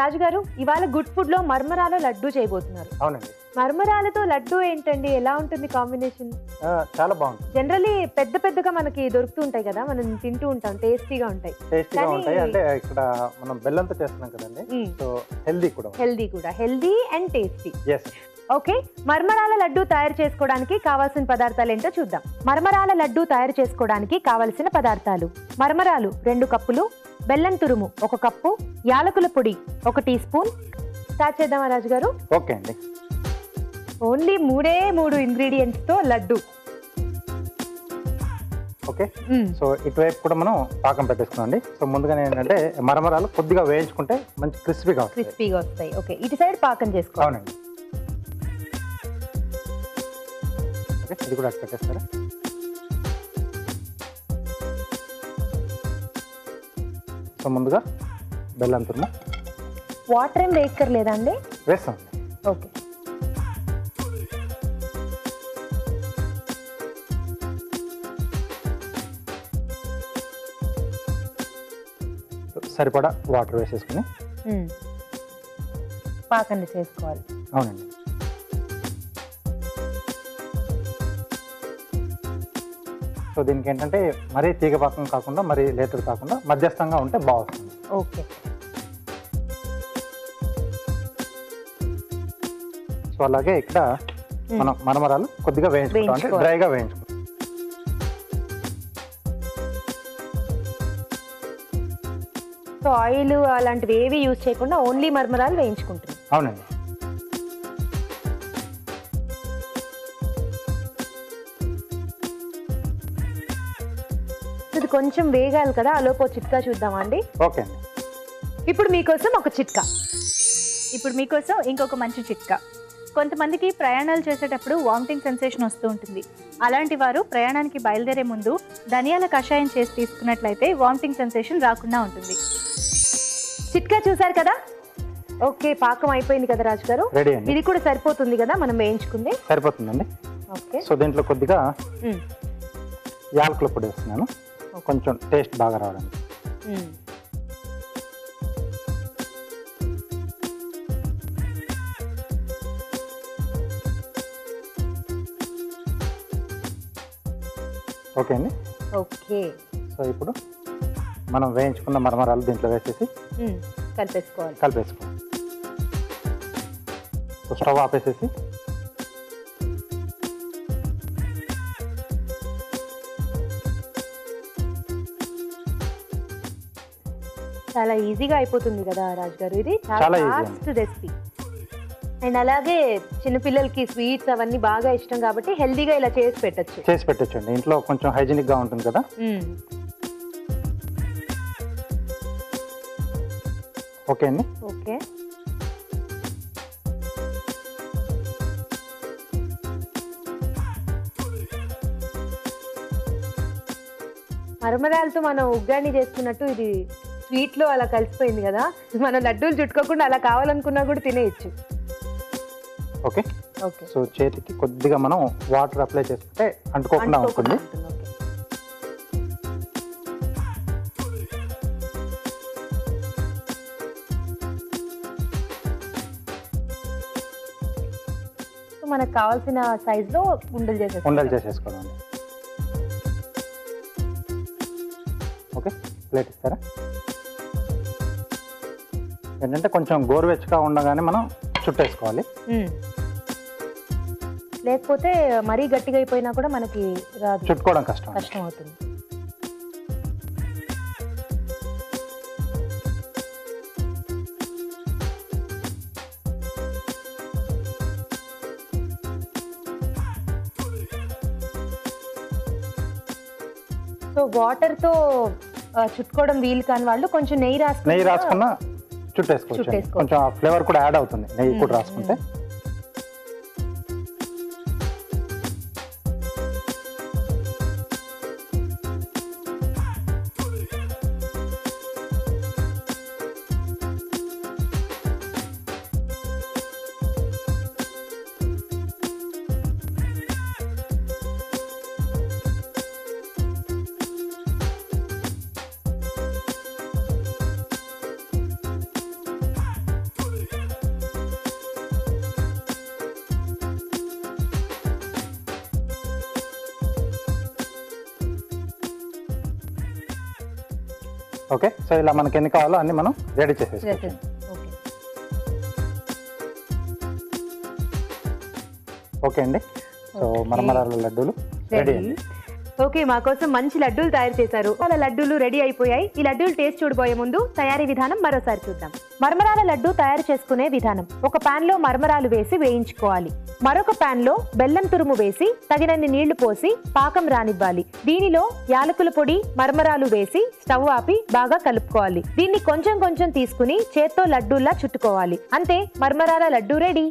రాజుగారు ఇవాళ good food లో మర్మరాల లడ్డు చేయబోతున్నారు. అవునండి. మర్మరాలతో లడ్డు ఏంటండి, ఎలా ఉంటుంది కాంబినేషన్? చాలా బాగుంటుంది. జనరల్లీ పెద్దగా మనకి దొరుకుతూ ఉంటాయి కదా, మనం తింటూ ఉంటాం, టేస్టీగా ఉంటాయి. అంటే ఇక్కడ మనం బెల్లంతో చేస్తున్నాం కదండి, so healthy and tasty. Okay, మర్మరాల లడ్డు తయారు చేసుకోవడానికి కావాల్సిన పదార్థాలు ఏంటో చూద్దాం. మర్మరాల లడ్డు తయారు చేసుకోవడానికి కావలసిన పదార్థాలు: మర్మరాలు 2 కప్పులు, బెల్లం తురుము 1 కప్పు, యాలకుల పొడి 1 టీ స్పూన్. స్టార్ట్ చేద్దామా రాజుగారు? ఓకే అండి. ఓన్లీ 3 ఇంగ్రీడియంట్స్ తో లడ్డు. ఓకే, సో ఇటువైపు కూడా మనం పాకం పెట్టేసుకున్నాండి. సో ముందుగా ఏంటంటే మరమరాలు కొద్దిగా వేయించుకుంటే మంచి క్రిస్పీగా వస్తాయి. ఓకే, ఇటు సైడ్ పాకం చేసుకోవాలి. అవునండి. ఓకే, ఇది కూడా అటు పెట్టేస్తారా? సో ముందుగా బెల్లం తురుము. వాటర్ ఏం వేయక్కర్లేదా అండి? వేస్తామండి. ఓకే, సరిపడా వాటర్ వేసేసుకుని పాకండి చేసుకోవాలి. అవునండి. సో దీనికి ఏంటంటే మరీ తీగ పాకం కాకుండా మరీ లేతది కాకుండా మధ్యస్థంగా ఉంటే బాగుంటుంది. ఓకే, సో అలాగే ఇక్కడ మనం మరమరాలు కొద్దిగా వేయించుకుంటాం, అంటే డ్రైగా వేయించుకుంటాం. సో ఆయిల్ అలాంటివి ఏవి యూజ్ చేయకుండా ఓన్లీ మర్మరాలు వేయించుకుంటున్నాం. అవునండి. ఇది కొంచెం వేగాలి కదా, ఆలోపు చిట్కా చూద్దామా అండి? ఓకే అండి. ఇప్పుడు మీకోసం ఒక చిట్కా. ఇప్పుడు మీకోసం ఇంకొక మంచి చిట్కా. కొంతమందికి ప్రయాణాలు చేసేటప్పుడు వామిటింగ్ సెన్సేషన్ వస్తూ ఉంటుంది. అలాంటి వారు ప్రయాణానికి బయలుదేరే ముందు ధనియాల కషాయం చేసి తీసుకున్నట్లయితే వామిటింగ్ సెన్సేషన్ రాకుండా ఉంటుంది. చిట్కా చూసారు కదా. ఓకే, పాకం అయిపోయింది కదా రాజు గారు. రెడీ అండి. ఇది కూడా సరిపోతుంది కదా మనం వేయించుకుంది? సరిపోతుందండి. ఓకే, సో దీంట్లో కొద్దిగా యాలకుల పొడి వేస్తున్నాను, కొంచెం టేస్ట్ బాగా రావడానికి. ఓకే అండి. ఓకే, సో ఇప్పుడు మనం వేయించుకున్న మరమరాలు దీంట్లో వేసేసి కలిపేసుకోవాలి. సో స్టవ్ ఆపేసేసి చాలా ఈజీగా అయిపోతుంది కదా రాజు గారు. ఇది చాలా ఫాస్ట్ రెసిపీ. అండ్ అలాగే చిన్నపిల్లలకి స్వీట్స్ అవన్నీ బాగా ఇష్టం కాబట్టి హెల్దీగా ఇలా చేసి పెట్టచ్చు అండి. ఇంట్లో కొంచెం హైజీనిక్ గా ఉంటుంది కదా. ఓకే అండి. ఓకే, మరమరాలతో మనం ఉగ్గాని చేసుకున్నట్టు ఇది స్వీట్ లో అలా కలిసిపోయింది కదా. మనం లడ్డూలు చుట్టుకోకుండా అలా కావాలనుకున్నా కూడా తినేయచ్చు. ఓకే, సో చేతికి కొద్దిగా మనం వాటర్ అప్లై చేసుకుంటే అంటుకోకుండా ఉంటుంది. మనకు కావాల్సిన సైజ్ లో ఉండలు చేసేసుకోవాలి. ఓకే, ప్లేట్ ఇస్తారా? ఏంటంటే కొంచెం గోరువెచ్చగా ఉండగానే మనం చుట్టేసుకోవాలి, లేకపోతే మరీ గట్టిగా అయిపోయినా కూడా మనకి రాదు, చుట్టుకోవడం కష్టం అవుతుంది. సో వాటర్ తో చుట్టుకోవడం వీలు కాని వాళ్ళు కొంచెం నెయ్యి రాసుకున్నా చుట్టేసుకోవచ్చు. కొంచెం ఫ్లేవర్ కూడా యాడ్ అవుతుంది నెయ్యి కూడా రాసుకుంటే. ఓకే, సో ఇలా మనకి ఎన్ని కావాలో అన్ని మనం రెడీ చేసేసుకోవచ్చు. ఓకే. ఓకే అండి, సో మరమరాల లడ్డూలు రెడీ అండి. ఓకే, మా కోసం మంచి లడ్డూలు తయారు చేశారు. అలా లడ్డూలు రెడీ అయిపోయాయి. ఈ లడ్డూలు టేస్ట్ చూడబోయే ముందు తయారీ విధానం మరోసారి చూద్దాం. మరమరాల లడ్డు తయారు చేసుకునే విధానం: ఒక పాన్ లో మరమరాలు వేసి వేయించుకోవాలి. మరొక పాన్ లో బెల్లం తురుము వేసి తగినన్ని నీళ్లు పోసి పాకం రానివ్వాలి. దీనిలో యాలకుల పొడి, మరమరాలు వేసి స్టవ్ ఆపి బాగా కలుపుకోవాలి. దీన్ని కొంచెం కొంచెం తీసుకుని చేత్తో లడ్డూల్లా చుట్టుకోవాలి. అంతే, మరమరాల లడ్డు రెడీ.